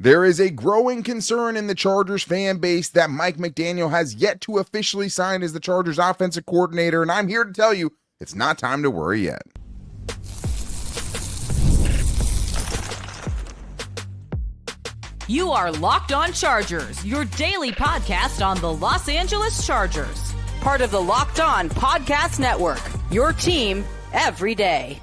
There is a growing concern in the Chargers fan base that Mike McDaniel has yet to officially sign as the Chargers offensive coordinator, and I'm here to tell you it's not time to worry yet. You are Locked On Chargers, your daily podcast on the Los Angeles Chargers. Part of the Locked On Podcast Network, your team every day.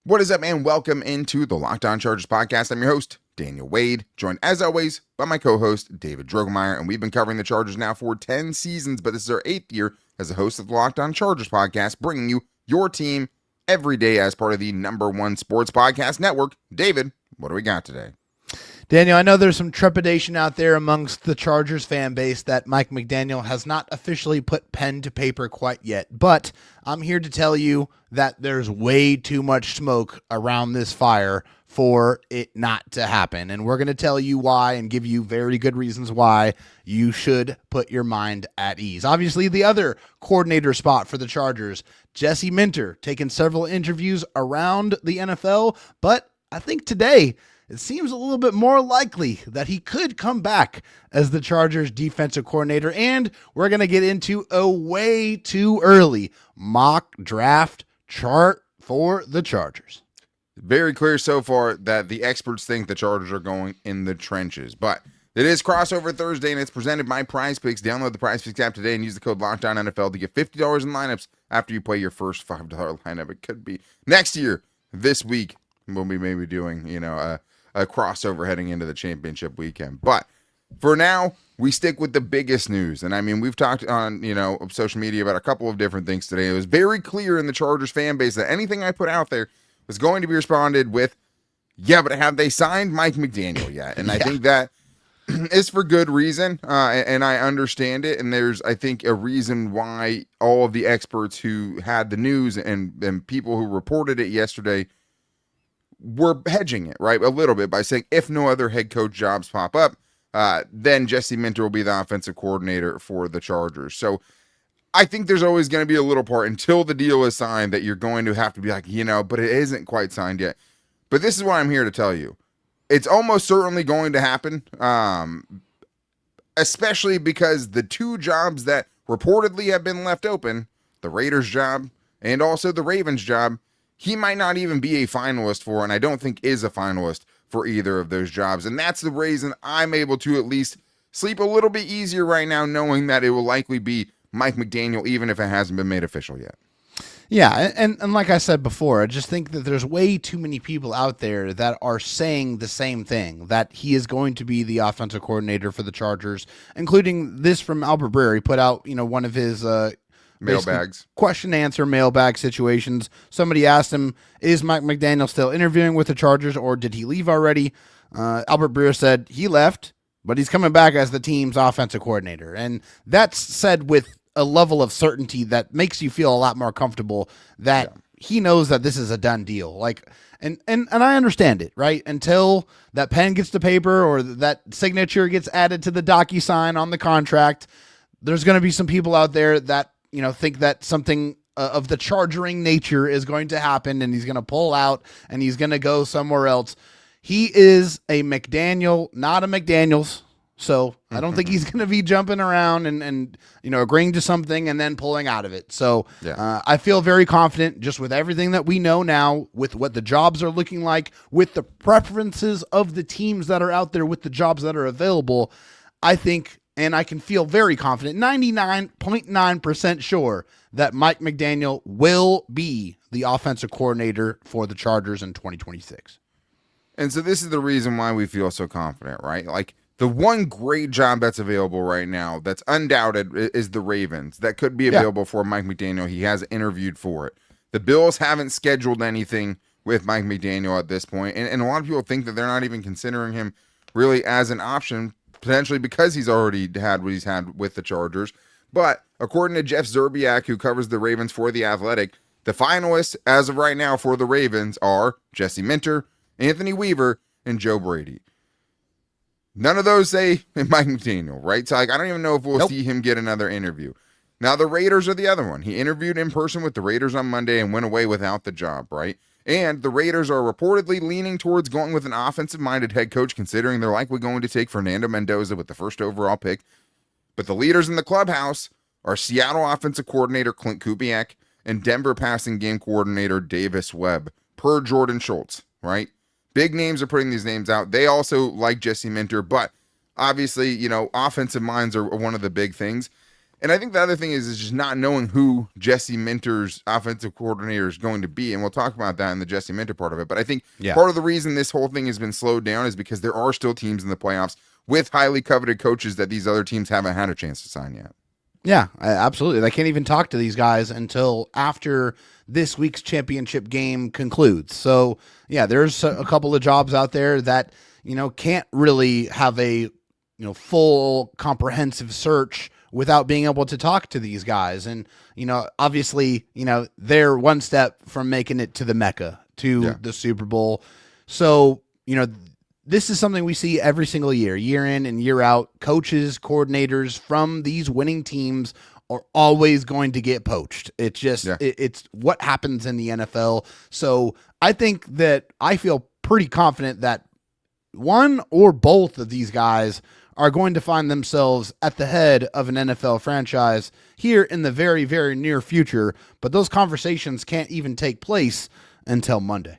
What is up, man? Welcome into the Locked On Chargers podcast. I'm your host, Daniel Wade, joined as always by my co-host, David Droegemeier, and we've been covering the Chargers now for 10 seasons, but this is our 8th year as a host of the Locked On Chargers podcast, bringing you your team every day as part of the #1 sports podcast network. David, what do we got today? Daniel, I know there's some trepidation out there amongst the Chargers fan base that Mike McDaniel has not officially put pen to paper quite yet, but I'm here to tell you that there's way too much smoke around this fire for it not to happen. And we're going to tell you why and give you very good reasons why you should put your mind at ease. Obviously, the other coordinator spot for the Chargers, Jesse Minter, taking several interviews around the NFL, but I think today it seems a little bit more likely that he could come back as the Chargers defensive coordinator. And we're going to get into a way too early mock draft chart for the Chargers. Very clear so far that the experts think the Chargers are going in the trenches, but it is crossover Thursday and it's presented by Prize Picks. Download the Prize Picks app today and use the code LOCKEDONNFL to get $50 in lineups after you play your first $5 lineup. It could be next year, this week, we'll be maybe doing, a crossover heading into the championship weekend. But for now, we stick with the biggest news. And I mean, we've talked on, social media about a couple of different things today. It was very clear in the Chargers fan base that anything I put out there was going to be responded with, yeah, but have they signed Mike McDaniel yet? And I think that is for good reason. And I understand it. And there's, I think, a reason why all of the experts who had the news and people who reported it yesterday we're hedging it, right, a little bit by saying if no other head coach jobs pop up, then Jesse Minter will be the offensive coordinator for the Chargers. So I think there's always going to be a little part until the deal is signed that you're going to have to be like, but it isn't quite signed yet. But this is what I'm here to tell you. It's almost certainly going to happen, especially because the two jobs that reportedly have been left open, the Raiders job and also the Ravens job, he might not even be a finalist for, and I don't think is a finalist for either of those jobs. And that's the reason I'm able to at least sleep a little bit easier right now, knowing that it will likely be Mike McDaniel, even if it hasn't been made official yet. Yeah, and like I said before, I just think that there's way too many people out there that are saying the same thing, that he is going to be the offensive coordinator for the Chargers, including this from Albert Breer. He put out, one of his mailbags, question answer mailbag situations. Somebody asked him, is Mike McDaniel still interviewing with the Chargers or did he leave already? Albert Breer said he left, but he's coming back as the team's offensive coordinator. And that's said with a level of certainty that makes you feel a lot more comfortable that he knows that this is a done deal. And I understand it, right? Until that pen gets to paper or that signature gets added to the DocuSign on the contract, there's going to be some people out there that think that something of the chargering nature is going to happen and he's going to pull out and he's going to go somewhere else. He is a McDaniel, not a McDaniels. So I don't think he's going to be jumping around and agreeing to something and then pulling out of it. So I feel very confident just with everything that we know now, with what the jobs are looking like, with the preferences of the teams that are out there, with the jobs that are available. I think, and I can feel very confident, 99.9% sure that Mike McDaniel will be the offensive coordinator for the Chargers in 2026. And so this is the reason why we feel so confident, right? Like the one great job that's available right now that's undoubted is the Ravens. That could be available for Mike McDaniel. He has interviewed for it. The Bills haven't scheduled anything with Mike McDaniel at this point. And a lot of people think that they're not even considering him really as an option, potentially because he's already had what he's had with the Chargers. But according to Jeff Zerbiak, who covers the Ravens for The Athletic, the finalists as of right now for the Ravens are Jesse Minter, Anthony Weaver, and Joe Brady. None of those say Mike McDaniel, right? So I don't even know if we'll see him get another interview. Now, the Raiders are the other one. He interviewed in person with the Raiders on Monday and went away without the job, right? And the Raiders are reportedly leaning towards going with an offensive-minded head coach, considering they're likely going to take Fernando Mendoza with the first overall pick. But the leaders in the clubhouse are Seattle offensive coordinator Clint Kubiak and Denver passing game coordinator Davis Webb, per Jordan Schultz, right? Big names are putting these names out. They also like Jesse Minter, but obviously, offensive minds are one of the big things. And I think the other thing is just not knowing who Jesse Minter's offensive coordinator is going to be. And we'll talk about that in the Jesse Minter part of it. But I think part of the reason this whole thing has been slowed down is because there are still teams in the playoffs with highly coveted coaches that these other teams haven't had a chance to sign yet. Yeah, absolutely. They can't even talk to these guys until after this week's championship game concludes. So, yeah, there's a couple of jobs out there that, can't really have a, full comprehensive search without being able to talk to these guys. And, obviously, they're one step from making it to the Mecca, to the Super Bowl. So, this is something we see every single year in and year out. Coaches, coordinators from these winning teams are always going to get poached. It's just, it's what happens in the NFL. So I think that I feel pretty confident that one or both of these guys are going to find themselves at the head of an NFL franchise here in the very, very near future. But those conversations can't even take place until Monday.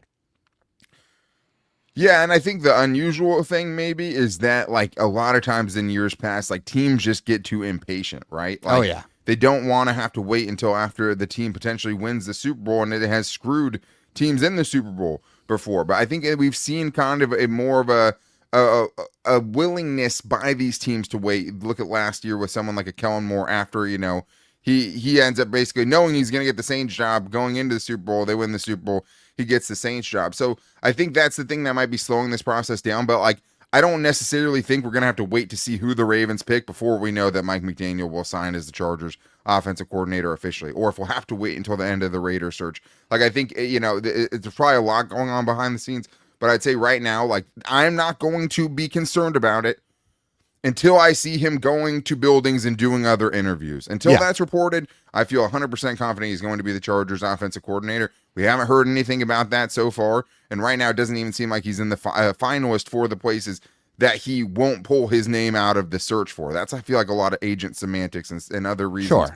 Yeah, and I think the unusual thing maybe is that, like, a lot of times in years past, like, teams just get too impatient, right? Like, they don't want to have to wait until after the team potentially wins the Super Bowl, and it has screwed teams in the Super Bowl before. But I think we've seen kind of a more of a willingness by these teams to wait. Look at last year with someone like a Kellen Moore after, he ends up basically knowing he's going to get the Saints job going into the Super Bowl. They win the Super Bowl. He gets the Saints job. So I think that's the thing that might be slowing this process down. But, like, I don't necessarily think we're going to have to wait to see who the Ravens pick before we know that Mike McDaniel will sign as the Chargers offensive coordinator officially, or if we'll have to wait until the end of the Raiders search. Like, I think, it's probably a lot going on behind the scenes. But I'd say right now, like, I'm not going to be concerned about it until I see him going to buildings and doing other interviews. Until that's reported, I feel 100% confident he's going to be the Chargers offensive coordinator. We haven't heard anything about that so far. And right now, it doesn't even seem like he's in the finalist for the places that he won't pull his name out of the search for. That's, I feel like, a lot of agent semantics and other reasons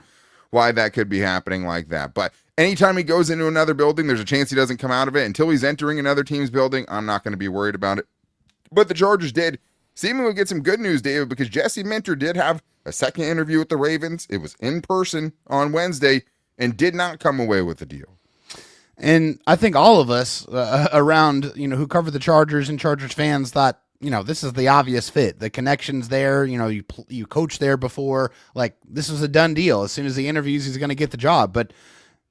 why that could be happening like that. But anytime he goes into another building, there's a chance he doesn't come out of it. Until he's entering another team's building, I'm not going to be worried about it. But the Chargers did seemingly get some good news, David, because Jesse Minter did have a second interview with the Ravens. It was in person on Wednesday and did not come away with a deal. And I think all of us around, who cover the Chargers and Chargers fans thought, this is the obvious fit. The connection's there. You coached there before. Like, this was a done deal. As soon as he interviews, he's going to get the job. But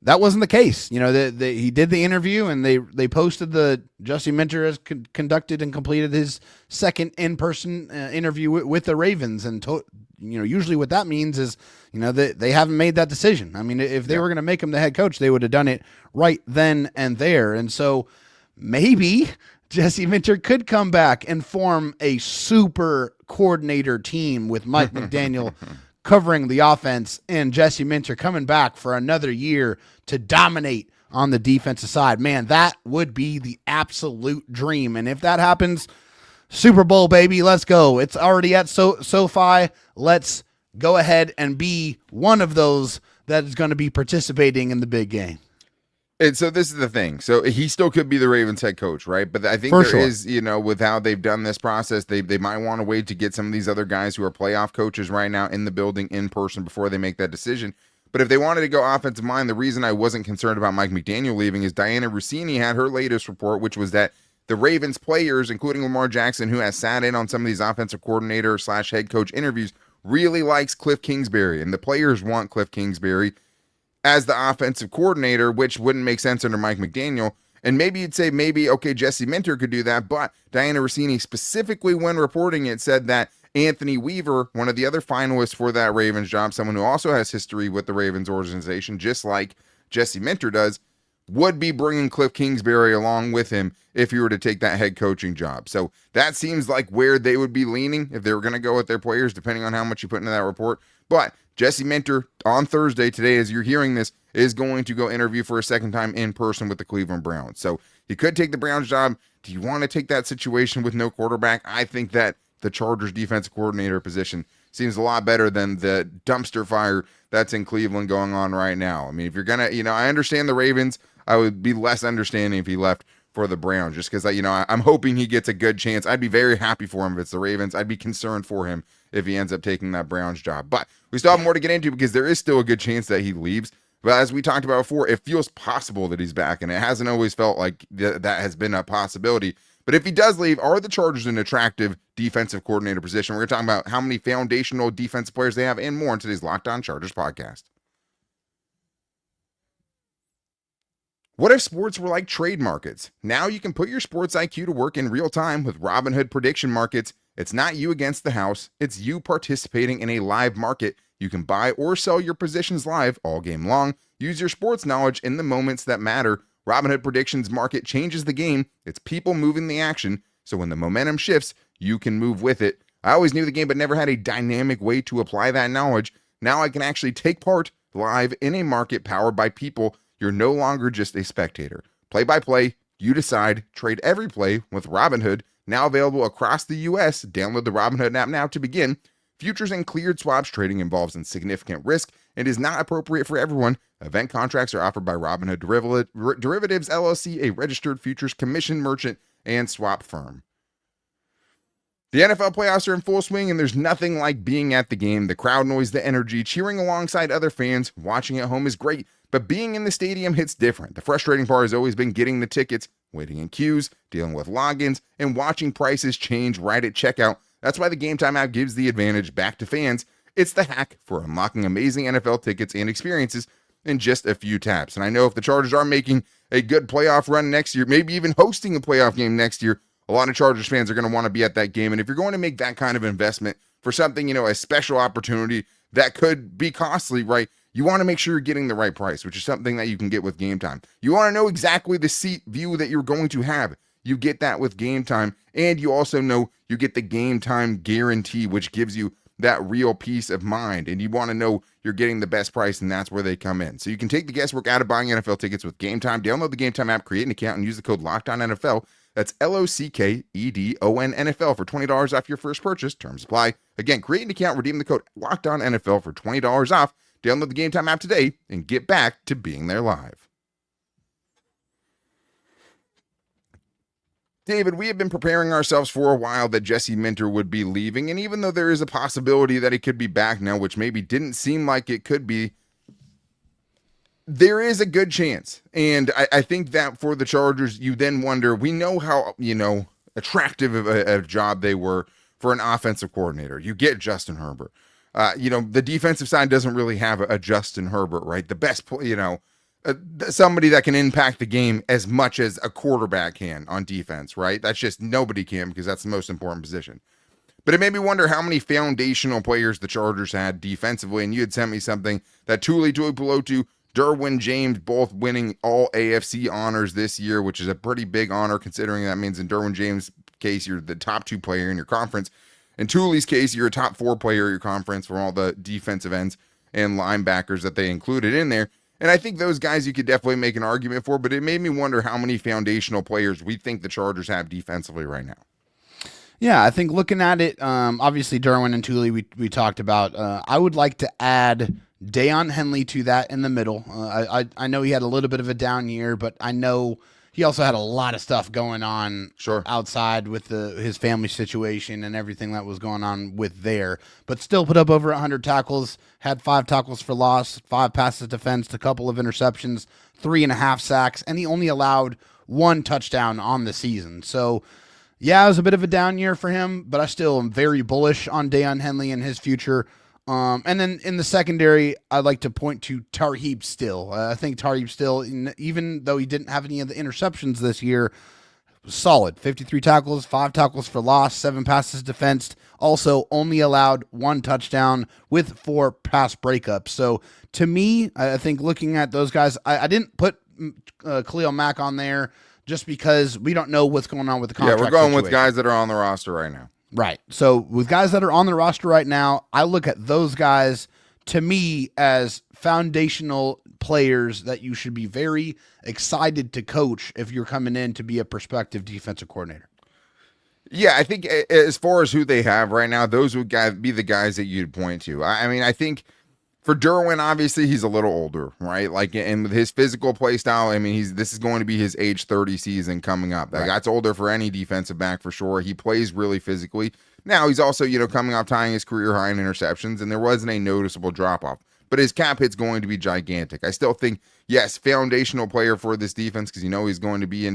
that wasn't the case. He did the interview, and they posted the Jesse Minter has conducted and completed his second in-person interview with the Ravens. And usually what that means is, that they haven't made that decision. I mean, if they were going to make him the head coach, they would have done it right then and there. And so maybe Jesse Minter could come back and form a super coordinator team with Mike McDaniel covering the offense and Jesse Minter coming back for another year to dominate on the defensive side. Man, that would be the absolute dream. And if that happens, Super Bowl, baby, let's go. It's already at SoFi. Let's go ahead and be one of those that is going to be participating in the big game. And so this is the thing. So he still could be the Ravens head coach, right? But I think is, with how they've done this process, they might want to wait to get some of these other guys who are playoff coaches right now in the building in person before they make that decision. But if they wanted to go offensive mind, the reason I wasn't concerned about Mike McDaniel leaving is Diana Rossini had her latest report, which was that the Ravens players, including Lamar Jackson, who has sat in on some of these offensive coordinator / head coach interviews, really likes Cliff Kingsbury. And the players want Cliff Kingsbury as the offensive coordinator, which wouldn't make sense under Mike McDaniel. And maybe you'd say, okay, Jesse Minter could do that. But Diana Rossini specifically, when reporting it, said that Anthony Weaver, one of the other finalists for that Ravens job, someone who also has history with the Ravens organization, just like Jesse Minter does, would be bringing Cliff Kingsbury along with him if he were to take that head coaching job. So that seems like where they would be leaning if they were going to go with their players, depending on how much you put into that report. But Jesse Minter on Thursday, today, as you're hearing this, is going to go interview for a second time in person with the Cleveland Browns. So he could take the Browns job. Do you want to take that situation with no quarterback? I think that the Chargers defensive coordinator position seems a lot better than the dumpster fire that's in Cleveland going on right now. I mean, if you're going to, I understand the Ravens. I would be less understanding if he left for the Browns, just because, I'm hoping he gets a good chance. I'd be very happy for him if it's the Ravens. I'd be concerned for him if he ends up taking that Browns job. But we still have more to get into because there is still a good chance that he leaves. But as we talked about before, it feels possible that he's back, and it hasn't always felt like that has been a possibility. But if he does leave, are the Chargers an attractive defensive coordinator position? We're going to talk about how many foundational defensive players they have and more in today's Locked On Chargers podcast. What if sports were like trade markets? Now you can put your sports IQ to work in real time with Robinhood prediction markets. It's not you against the house. It's you participating in a live market. You can buy or sell your positions live all game long. Use your sports knowledge in the moments that matter. Robinhood Predictions Market changes the game. It's people moving the action. So when the momentum shifts, you can move with it. I always knew the game, but never had a dynamic way to apply that knowledge. Now I can actually take part live in a market powered by people. You're no longer just a spectator. Play by play, you decide. Trade every play with Robinhood. Now available across the U.S. Download the Robinhood app now to begin. Futures and cleared swaps trading involves significant risk and is not appropriate for everyone. Event contracts are offered by Robinhood Derivatives LLC, a registered futures commission merchant and swap firm. The NFL playoffs are in full swing, and there's nothing like being at the game. The crowd noise, the energy, cheering alongside other fans, watching at home is great, but being in the stadium hits different. The frustrating part has always been getting the tickets, waiting in queues, dealing with logins, and watching prices change right at checkout. That's why the Game Time app gives the advantage back to fans. It's the hack for unlocking amazing NFL tickets and experiences in just a few taps. And I know if the Chargers are making a good playoff run next year, maybe even hosting a playoff game next year, a lot of Chargers fans are going to want to be at that game. And if you're going to make that kind of investment for something, a special opportunity that could be costly, right? You want to make sure you're getting the right price, which is something that you can get with Game Time. You want to know exactly the seat view that you're going to have. You get that with Game Time. And you also know you get the Game Time guarantee, which gives you that real peace of mind. And you want to know you're getting the best price, and that's where they come in. So you can take the guesswork out of buying NFL tickets with Game Time. Download the Game Time app, create an account, and use the code LOCKEDONNFL. That's LOCKEDON NFL for $20 off your first purchase. Terms apply. Again, create an account, redeem the code LOCKEDONNFL for $20 off. Download the Game Time app today and get back to being there live. David, we have been preparing ourselves for a while that Jesse Minter would be leaving, and even though there is a possibility that he could be back now, which maybe didn't seem like it could be, there is a good chance. And I think that for the Chargers, you then wonder, we know how, attractive of a job they were for an offensive coordinator. You get Justin Herbert. The defensive side doesn't really have a Justin Herbert, right? The best, somebody that can impact the game as much as a quarterback can on defense, right? That's just nobody can, because that's the most important position. But it made me wonder how many foundational players the Chargers had defensively. And you had sent me something that Tuli Tuipulotu, Derwin James, both winning all AFC honors this year, which is a pretty big honor considering that means in Derwin James' case, you're the top 2 player in your conference. In Tuli's case, you're a top 4 player in your conference for all the defensive ends and linebackers that they included in there. And I think those guys you could definitely make an argument for, but it made me wonder how many foundational players we think the Chargers have defensively right now. Yeah, I think looking at it, obviously Derwin and Tuli we talked about. I would like to add Deion Henley to that in the middle. I know he had a little bit of a down year, but I know he also had a lot of stuff going on outside with his family situation and everything that was going on with there, but still put up over 100 tackles, had 5 tackles for loss, 5 passes defense, a couple of interceptions, 3.5 sacks, and he only allowed 1 touchdown on the season. So yeah, it was a bit of a down year for him, but I still am very bullish on Deion Henley and his future. And then in the secondary, I'd like to point to Tarheeb Still. I think Tarheeb Still, even though he didn't have any of the interceptions this year, was solid. 53 tackles, 5 tackles for loss, 7 passes defensed. Also only allowed 1 touchdown with 4 pass breakups. So to me, I think looking at those guys, I didn't put Khalil Mack on there just because we don't know what's going on with the contract. Yeah, we're going situation. with guys that are on the roster right now. Right. So with guys that are on the roster right now, I look at those guys to me as foundational players that you should be very excited to coach if you're coming in to be a prospective defensive coordinator? Yeah, I think as far as who they have right now, those would be the guys that you'd point to. I mean, I think for Derwin, obviously he's a little older, right? Like, and with his physical play style, I mean, this is going to be his age 30 season coming up. Like, that's older for any defensive back for sure. He plays really physically. Now he's also, coming off tying his career high in interceptions, and there wasn't a noticeable drop off. But his cap hit's going to be gigantic. I still think, yes, foundational player for this defense, because he's going to be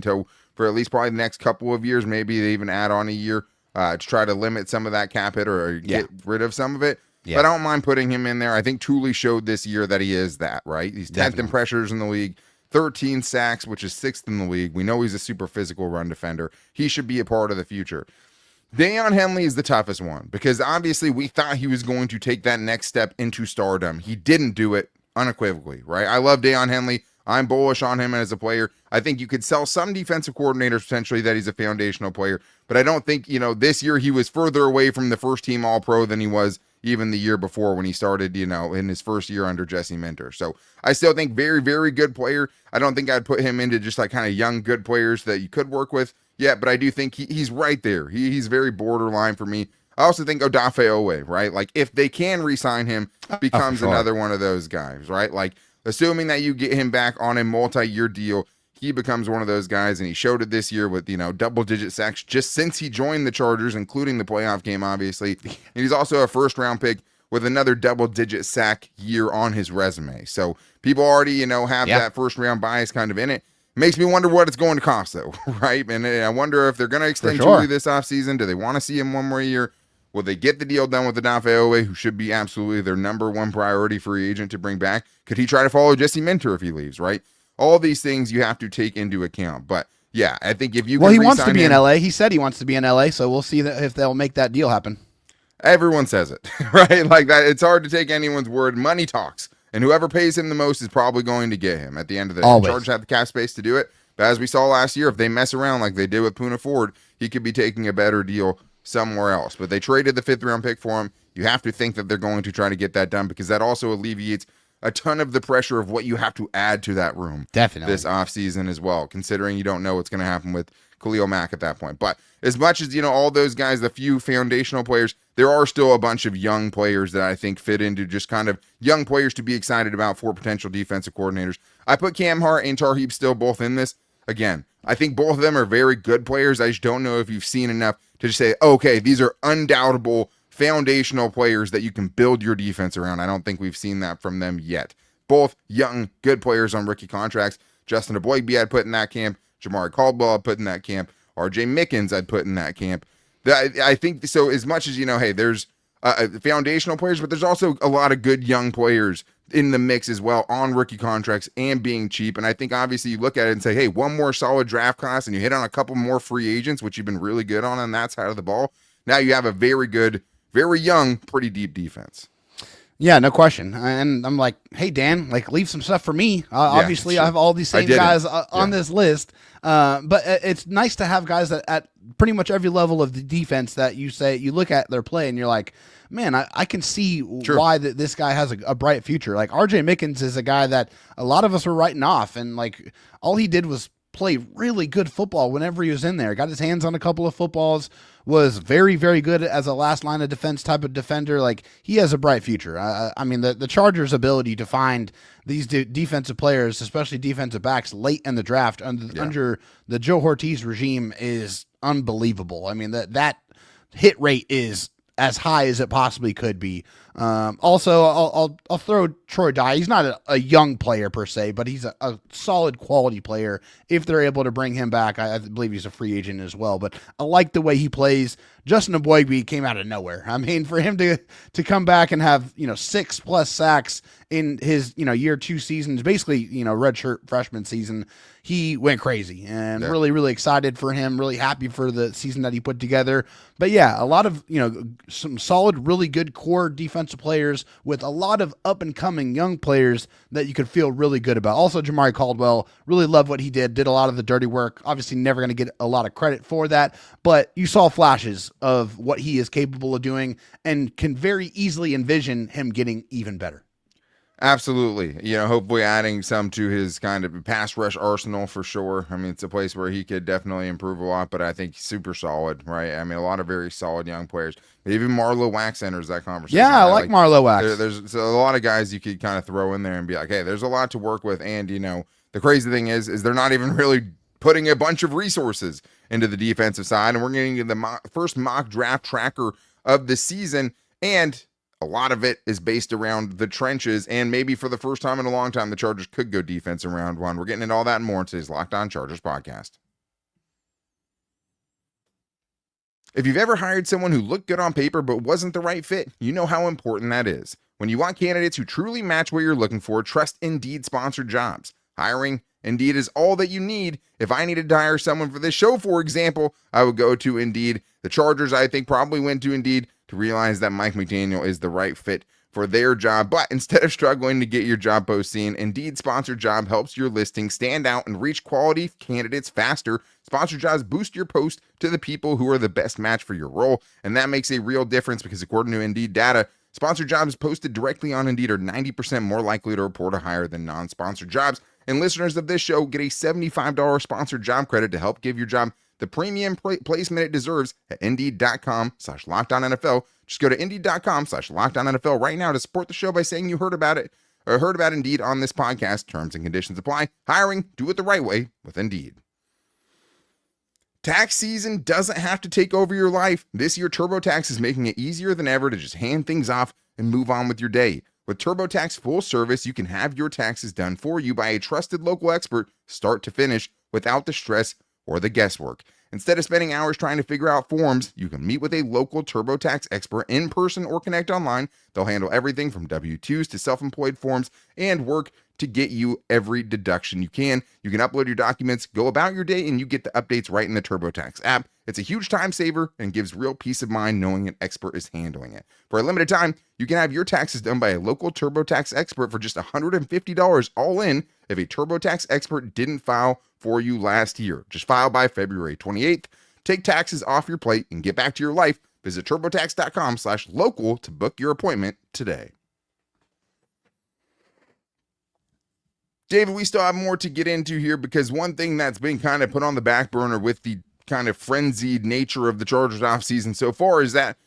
for at least probably the next couple of years. Maybe they even add on a year to try to limit some of that cap hit or get rid of some of it. Yeah. But I don't mind putting him in there. I think Tooley showed this year that he is that, right? He's 10th in pressures in the league, 13 sacks, which is 6th in the league. We know he's a super physical run defender. He should be a part of the future. Deion Henley is the toughest one because obviously we thought he was going to take that next step into stardom. He didn't do it unequivocally, right? I love Deion Henley. I'm bullish on him as a player. I think you could sell some defensive coordinators potentially that he's a foundational player, but I don't think, this year he was further away from the first team All-Pro than he was even the year before when he started, in his first year under Jesse Minter. So I still think very, very good player. I don't think I'd put him into just like kind of young, good players that you could work with. Yeah, but I do think he's right there. He's very borderline for me. I also think Odafe Owe, right? Like, if they can re-sign him, becomes another one of those guys, right? Like, assuming that you get him back on a multi-year deal, he becomes one of those guys, and he showed it this year with, double-digit sacks just since he joined the Chargers, including the playoff game, obviously. And he's also a first-round pick with another double-digit sack year on his resume. So people already, have that first-round bias kind of in it. Makes me wonder what it's going to cost, though, right? And I wonder if they're going to extend Julie this offseason. Do they want to see him one more year? Will they get the deal done with Odafe Owe, who should be absolutely their number one priority free agent to bring back? Could he try to follow Jesse Minter if he leaves, right? All these things you have to take into account. But, yeah, I think if you he wants to be in L.A. He said he wants to be in L.A., so we'll see if they'll make that deal happen. Everyone says it, right? Like that. It's hard to take anyone's word. Money talks. And whoever pays him the most is probably going to get him at the end of the day. The Chargers have the cap space to do it. But as we saw last year, if they mess around like they did with Poona Ford, he could be taking a better deal somewhere else. But they traded the 5th-round pick for him. You have to think that they're going to try to get that done because that also alleviates a ton of the pressure of what you have to add to that room this offseason as well, considering you don't know what's going to happen with Khalil Mack at that point. But as much as, all those guys, the few foundational players, there are still a bunch of young players that I think fit into just kind of young players to be excited about for potential defensive coordinators. I put Cam Hart and Tarheeb Still both in this. Again, I think both of them are very good players. I just don't know if you've seen enough to just say, okay, these are undoubtable foundational players that you can build your defense around. I don't think we've seen that from them yet. Both young, good players on rookie contracts. Justin Aboigbe I'd put in that camp. Jamari Caldwell I'd put in that camp. RJ Mickens I'd put in that camp. I think so. As much as, hey, there's foundational players, but there's also a lot of good young players in the mix as well on rookie contracts and being cheap. And I think obviously you look at it and say, hey, one more solid draft class and you hit on a couple more free agents, which you've been really good on that side of the ball. Now you have a very good, very young, pretty deep defense. Yeah, no question. And I'm like, hey, Dan, leave some stuff for me. Obviously, I have all these same guys on this list. But it's nice to have guys that at pretty much every level of the defense that you look at their play and you're like, man, I can see why this guy has a bright future. Like RJ Mickens is a guy that a lot of us were writing off, and all he did was play really good football whenever he was in there. Got his hands on a couple of footballs, was very, very good as a last line of defense type of defender. He has a bright future. I mean, the Chargers' ability to find these defensive players, especially defensive backs, late in the draft under the Joe Ortiz regime is unbelievable. I mean, that hit rate is as high as it possibly could be. Also, I'll throw Troy Dye. He's not a young player per se, but he's a solid quality player. If they're able to bring him back, I believe he's a free agent as well. But I like the way he plays. Justin Aboigbe came out of nowhere. I mean, for him to come back and have 6+ sacks in his year 2 seasons, basically redshirt freshman season, he went crazy and really, really excited for him. Really happy for the season that he put together. But yeah, a lot of some solid, really good core defensive players with a lot of up and coming young players that you could feel really good about. Also, Jamari Caldwell, really loved what he did a lot of the dirty work. Obviously, never going to get a lot of credit for that, but you saw flashes of what he is capable of doing and can very easily envision him getting even better. Absolutely. Hopefully adding some to his kind of pass rush arsenal for sure. I mean, it's a place where he could definitely improve a lot, but I think he's super solid, right? I mean, a lot of very solid young players. Even Marlo Wax enters that conversation. Yeah, I like Marlo Wax. There's a lot of guys you could kind of throw in there and be like, hey, there's a lot to work with. And, the crazy thing is they're not even really putting a bunch of resources into the defensive side. And we're getting to the first mock draft tracker of the season. And a lot of it is based around the trenches, and maybe for the first time in a long time, the Chargers could go defense in round one. We're getting into all that and more in today's Locked On Chargers podcast. If you've ever hired someone who looked good on paper but wasn't the right fit, you know how important that is. When you want candidates who truly match what you're looking for, trust Indeed sponsored jobs. Hiring Indeed is all that you need. If I needed to hire someone for this show, for example, I would go to Indeed. The Chargers, I think, probably went to Indeed to realize that Mike McDaniel is the right fit for their job. But instead of struggling to get your job post seen, Indeed Sponsored Job helps your listing stand out and reach quality candidates faster. Sponsored Jobs boost your post to the people who are the best match for your role, and that makes a real difference because according to Indeed data, sponsored jobs posted directly on Indeed are 90% more likely to report a hire than non-sponsored jobs. And listeners of this show get a $75 sponsored job credit to help give your job the premium placement it deserves at Indeed.com/LockedOnNFL. Just go to Indeed.com/LockedOnNFL right now to support the show by saying you heard about it or heard about Indeed on this podcast. Terms and conditions apply. Hiring, do it the right way with Indeed. Tax season doesn't have to take over your life. This year, TurboTax is making it easier than ever to just hand things off and move on with your day. With TurboTax full service, you can have your taxes done for you by a trusted local expert, start to finish, without the stress or the guesswork. Instead of spending hours trying to figure out forms, you can meet with a local TurboTax expert in person or connect online. They'll handle everything from W-2s to self-employed forms and work to get you every deduction you can. You can upload your documents, go about your day, and you get the updates right in the TurboTax app. It's a huge time saver and gives real peace of mind knowing an expert is handling it. For a limited time, you can have your taxes done by a local TurboTax expert for just $150 all in if a TurboTax expert didn't file for you last year. Just file by February 28th. Take taxes off your plate and get back to your life. Visit TurboTax.com/local to book your appointment today. David, we still have more to get into here because one thing that's been kind of put on the back burner with the kind of frenzied nature of the Chargers offseason so far is that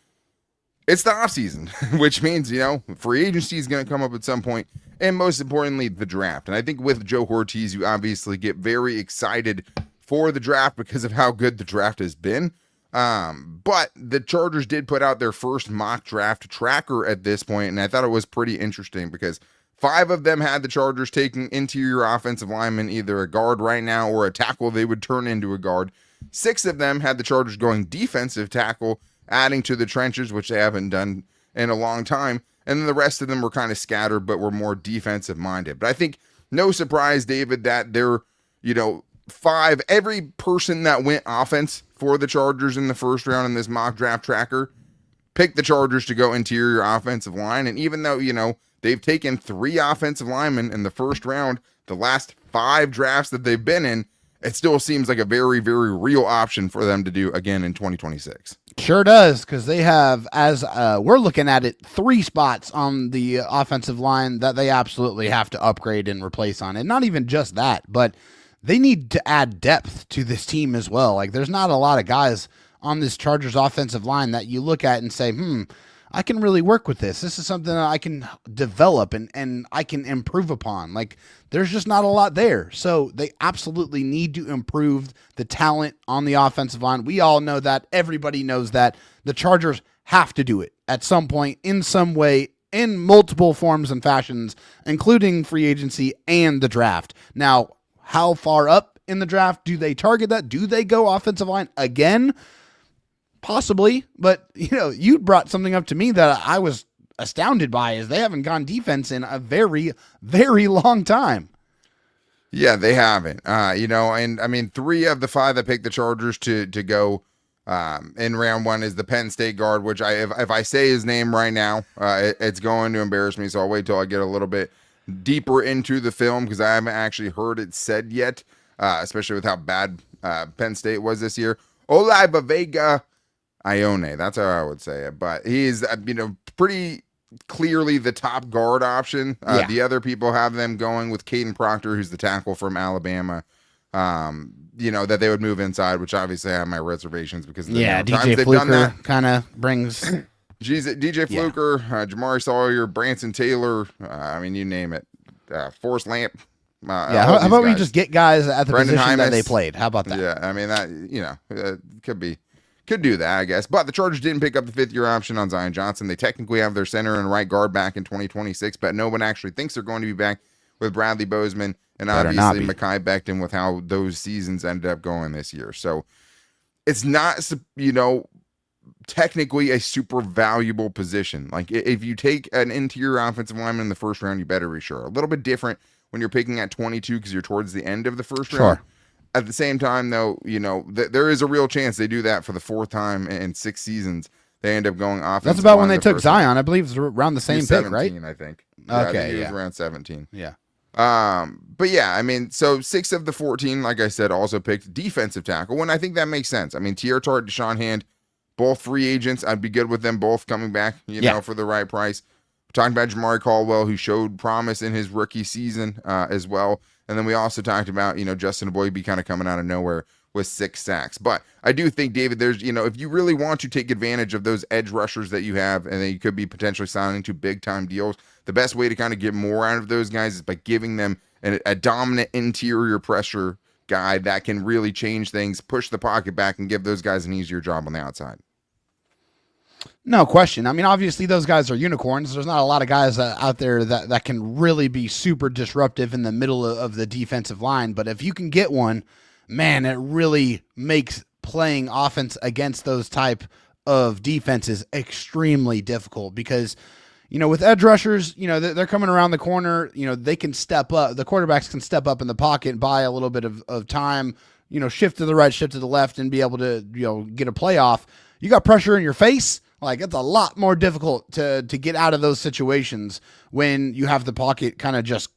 it's the offseason, which means, free agency is going to come up at some point, and most importantly, the draft. And I think with Joe Ortiz, you obviously get very excited for the draft because of how good the draft has been. But the Chargers did put out their first mock draft tracker at this point, and I thought it was pretty interesting because 5 of them had the Chargers taking interior offensive lineman, either a guard right now or a tackle they would turn into a guard. 6 of them had the Chargers going defensive tackle, adding to the trenches, which they haven't done in a long time. And then the rest of them were kind of scattered, but were more defensive minded. But I think no surprise, David, that they're, 5, every person that went offense for the Chargers in the first round in this mock draft tracker picked the Chargers to go interior offensive line. And even though, they've taken 3 offensive linemen in the first round, the last 5 drafts that they've been in, it still seems like a very, very real option for them to do again in 2026. Sure does, because they have, as we're looking at it, 3 spots on the offensive line that they absolutely have to upgrade and replace on. And not even just that, but they need to add depth to this team as well. Like, there's not a lot of guys on this Chargers offensive line that you look at and say, I can really work with this. This is something that I can develop and I can improve upon. Like, there's just not a lot there. So they absolutely need to improve the talent on the offensive line. We all know that. Everybody knows that. The Chargers have to do it at some point, in some way, in multiple forms and fashions, including free agency and the draft. Now, how far up in the draft do they target that? Do they go offensive line again? Possibly, but you brought something up to me that I was astounded by, is they haven't gone defense in a very, very long time. Yeah, they haven't. And I mean, 3 of the 5 that picked the Chargers to go in round 1 is the Penn State guard, which if I say his name right now, it's going to embarrass me. So I'll wait till I get a little bit deeper into the film because I haven't actually heard it said yet, especially with how bad Penn State was this year. Olai Bavega Ione, that's how I would say it. But he's, pretty clearly the top guard option. Yeah. The other people have them going with Caden Proctor, who's the tackle from Alabama. That they would move inside, which obviously I have my reservations because of the Yeah, number of times DJ they've done that. Fluker kind of brings. DJ Fluker, Jamari Sawyer, Branson Taylor, you name it. Forrest Lamp. How about we just get guys at the Brendan position that Hymas. they played? How about that? Yeah, could do that, I guess. But the Chargers didn't pick up the 5th-year option on Zion Johnson. They technically have their center and right guard back in 2026, but no one actually thinks they're going to be back with Bradley Bozeman and obviously Mekhi Becton with how those seasons ended up going this year. So it's not, technically a super valuable position. Like if you take an interior offensive lineman in the first round, you better reassure. A little bit different when you're picking at 22 because you're towards the end of the first round. At the same time, though, there is a real chance they do that for the 4th time in 6 seasons. They end up going offensive. That's about when they took Zion. I believe it was around the same pick, right? I think. Okay, it was around 17. Yeah. But yeah, so 6 of the 14, like I said, also picked defensive tackle, and I think that makes sense. Tierra Tart, Deshaun Hand, both free agents. I'd be good with them both coming back, for the right price. We're talking about Jamari Caldwell, who showed promise in his rookie season as well. And then we also talked about, Justin Eboigbe kind of coming out of nowhere with 6 sacks. But I do think, David, there's, if you really want to take advantage of those edge rushers that you have, and then you could be potentially signing to big-time deals, the best way to kind of get more out of those guys is by giving them a dominant interior pressure guy that can really change things, push the pocket back, and give those guys an easier job on the outside. No question. Obviously those guys are unicorns. There's not a lot of guys out there that can really be super disruptive in the middle of the defensive line. But if you can get one, man, it really makes playing offense against those type of defenses extremely difficult because, with edge rushers, they're coming around the corner, they can step up. The quarterbacks can step up in the pocket and buy a little bit of time, shift to the right, shift to the left and be able to, get a play off. You got pressure in your face. Like, it's a lot more difficult to get out of those situations when you have the pocket kind of just,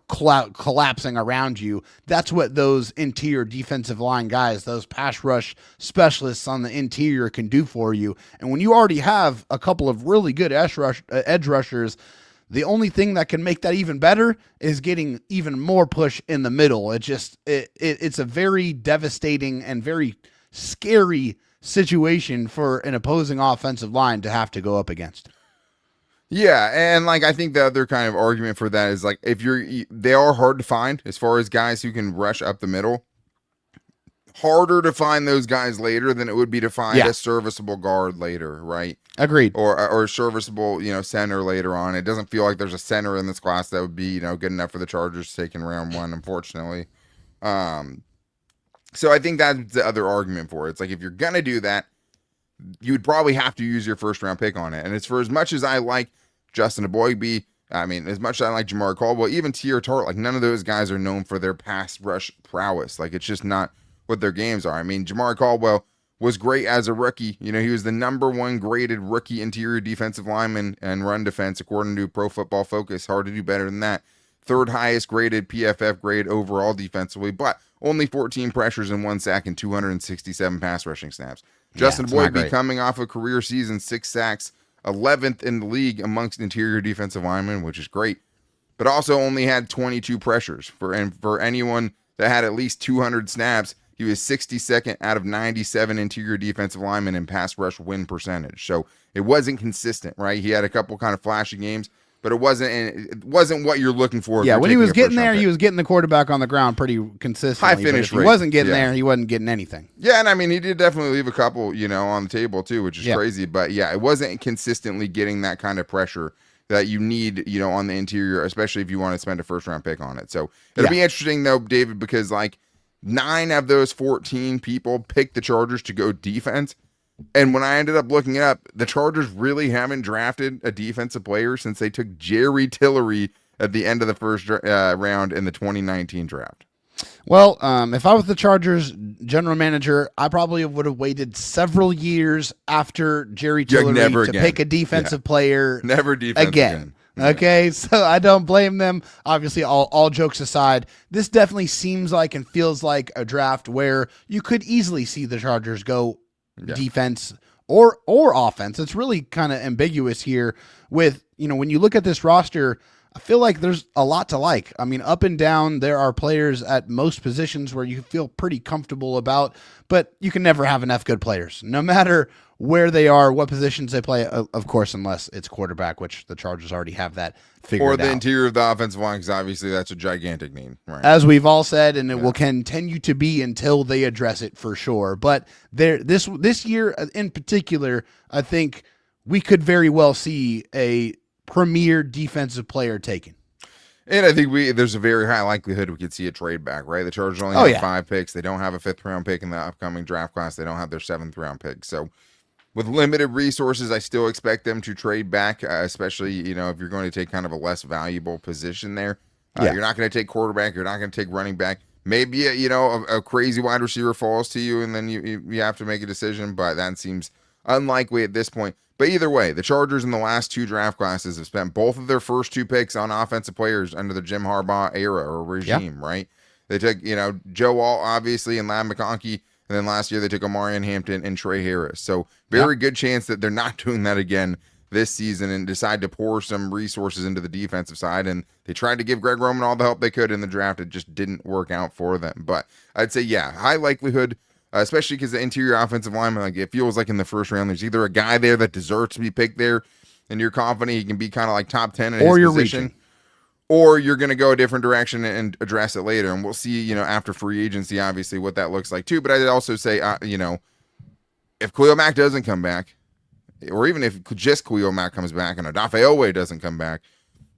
collapsing around you. That's what those interior defensive line guys, those pass rush specialists on the interior can do for you. And when you already have a couple of really good edge rushers, the only thing that can make that even better is getting even more push in the middle. It's a very devastating and very scary situation for an opposing offensive line to have to go up against. Yeah, and I think the other kind of argument for that is they are hard to find as far as guys who can rush up the middle. Harder to find those guys later than it would be to find a serviceable guard later, right? Agreed. Or a serviceable, center later on. It doesn't feel like there's a center in this class that would be, good enough for the Chargers to take in round 1, unfortunately. So I think that's the other argument for it. It's if you're going to do that, you would probably have to use your 1st-round pick on it. And it's for as much as I like Justin Eboigbe, as much as I like Jamari Caldwell, even Tierra Tart, none of those guys are known for their pass rush prowess. It's just not what their games are. Jamari Caldwell was great as a rookie. He was the number 1 graded rookie interior defensive lineman and run defense, according to Pro Football Focus. Hard to do better than that. 3rd highest graded PFF grade overall defensively, but only 14 pressures and 1 sack and 267 pass rushing snaps. Justin Eboigbe coming off a career season, 6 sacks, 11th in the league amongst interior defensive linemen, which is great, but also only had 22 pressures. For anyone that had at least 200 snaps, he was 62nd out of 97 interior defensive linemen in pass rush win percentage. So it wasn't consistent, right? He had a couple kind of flashy games, but it wasn't what you're looking for. Yeah, when he was getting there, he was getting the quarterback on the ground pretty consistently. High finish rate. If he wasn't getting there, he wasn't getting anything. Yeah, and he did definitely leave a couple, on the table too, which is crazy. But yeah, it wasn't consistently getting that kind of pressure that you need, on the interior, especially if you want to spend a 1st-round pick on it. So it'll be interesting though, David, because 9 of those 14 people picked the Chargers to go defense. And when I ended up looking it up, the Chargers really haven't drafted a defensive player since they took Jerry Tillery at the end of the 1st round in the 2019 draft. Well, if I was the Chargers general manager, I probably would have waited several years after Jerry Tillery to pick a defensive player never defense again. Okay, so I don't blame them. Obviously, all jokes aside, this definitely seems like and feels like a draft where you could easily see the Chargers go defense or offense. It's really kind of ambiguous here with, when you look at this roster, I feel like there's a lot to like. I mean, up and down, there are players at most positions where you feel pretty comfortable about, but you can never have enough good players, no matter where they are, what positions they play, of course, unless it's quarterback, which the Chargers already have that figured out. Or the interior of the offensive line, because obviously that's a gigantic need. Right? As we've all said, and it will continue to be until they address it for sure. But this year in particular, I think we could very well see a premier defensive player taken. And I think there's a very high likelihood we could see a trade back, right? The Chargers only have 5 picks. They don't have a 5th-round pick in the upcoming draft class. They don't have their 7th-round pick. So with limited resources, I still expect them to trade back, especially, if you're going to take kind of a less valuable position there. You're not going to take quarterback. You're not going to take running back. Maybe, a crazy wide receiver falls to you, and then you have to make a decision, but that seems unlikely at this point. But either way, the Chargers in the last 2 draft classes have spent both of their first 2 picks on offensive players under the Jim Harbaugh era or regime, right? They took, Joe Walt, obviously, and Ladd McConkey. And then last year they took Omarion Hampton and Trey Harris. So very good chance that they're not doing that again this season and decide to pour some resources into the defensive side. And they tried to give Greg Roman all the help they could in the draft. It just didn't work out for them. But I'd say, high likelihood, especially because the interior offensive lineman, it feels like in the first round, there's either a guy there that deserves to be picked there and you're confident he can be kind of like top 10 in his position. Reaching. Or you're going to go a different direction and address it later. And we'll see, after free agency, obviously, what that looks like too. But I'd also say, if Khalil Mack doesn't come back, or even if just Khalil Mack comes back and Odafe Oweh doesn't come back,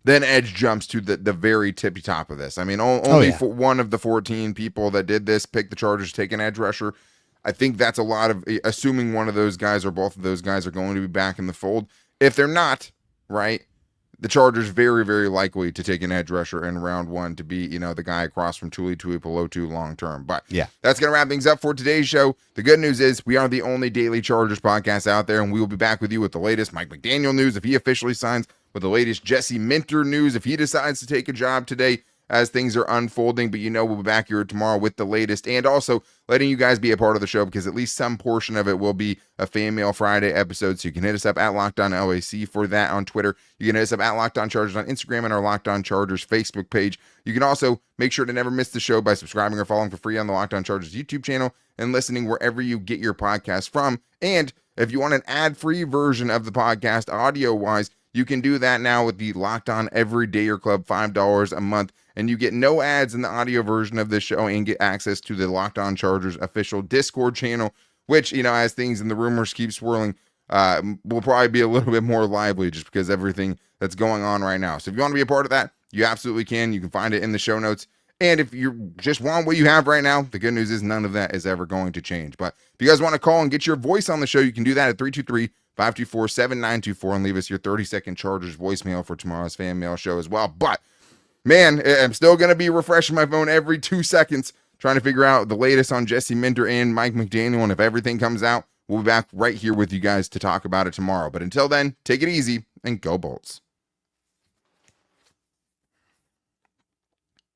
then edge jumps to the very tippy top of this. I mean, only one of the 14 people that did this picked the Chargers to take an edge rusher. I think that's a lot of, assuming one of those guys or both of those guys are going to be back in the fold. If they're not, right, the Chargers very, very likely to take an edge rusher in round 1 to be, the guy across from Tuli Tuipulotu long term. But that's going to wrap things up for today's show. The good news is we are the only daily Chargers podcast out there, and we will be back with you with the latest Mike McDaniel news if he officially signs, with the latest Jesse Minter news if he decides to take a job today as things are unfolding. But we'll be back here tomorrow with the latest, and also letting you guys be a part of the show because at least some portion of it will be a Fan Mail Friday episode. So you can hit us up at Locked On LAC for that on Twitter. You can hit us up at Locked On Chargers on Instagram and our Locked On Chargers Facebook page. You can also make sure to never miss the show by subscribing or following for free on the Locked On Chargers YouTube channel and listening wherever you get your podcast from. And if you want an ad-free version of the podcast audio-wise, you can do that now with the Locked On Everydayer Club, $5 a month. And you get no ads in the audio version of this show and get access to the Locked On Chargers official Discord channel, which, as things and the rumors keep swirling, will probably be a little bit more lively just because everything that's going on right now. So if you want to be a part of that, you absolutely can. You can find it in the show notes. And if you just want what you have right now, the good news is none of that is ever going to change. But if you guys want to call and get your voice on the show, you can do that at 323-524-7924 and leave us your 30-second Chargers voicemail for tomorrow's fan mail show as well. But man, I'm still going to be refreshing my phone every 2 seconds trying to figure out the latest on Jesse Minter and Mike McDaniel. And if everything comes out, we'll be back right here with you guys to talk about it tomorrow. But until then, take it easy and go Bolts.